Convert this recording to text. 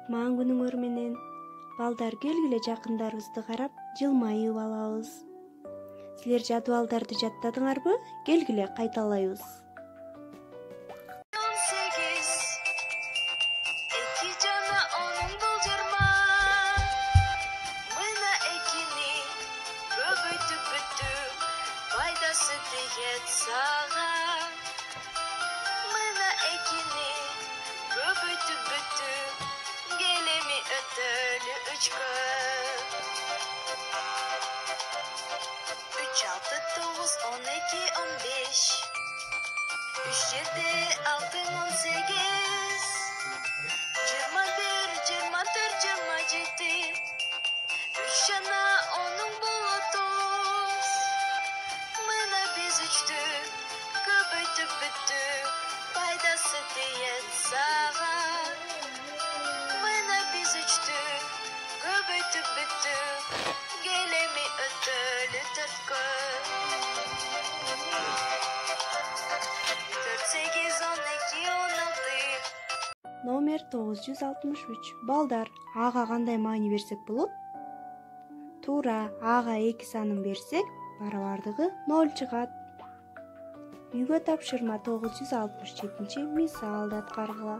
кутман күнүңөр менен. Балдар, келгиле жакындарыбызды карап, жылмайып алабыз. Силер жадыбалдарды жаттадыңарбы? Келгиле кайталайбыз. 18 Эки жана onun болжорма. Мына экини көбөйтүп бүттү. Пайдасы тиет сага. Мына экини көбөйтүп бүттү. Келеми өтөлү 3-кө. 3, 6, 9, 12, 15. 3, 7, 6, 18. 21, 24, 27. 3 жана onun болотуз. Мына биз 3-тү көбөйтүп бүттүк. Пайдасы тиет сага. Мына биз 3-тү көбөйтүп бүттүк. Келеми өтөлү 4-кө. 4, 8, 12, 16. Номер 963. Балдар, ага кандай маани берсек болот? Туура, ага 2 санын берсек, барабардыгы 0 чыгат. Үйгө тапшырма 967-мисалды аткаргыла.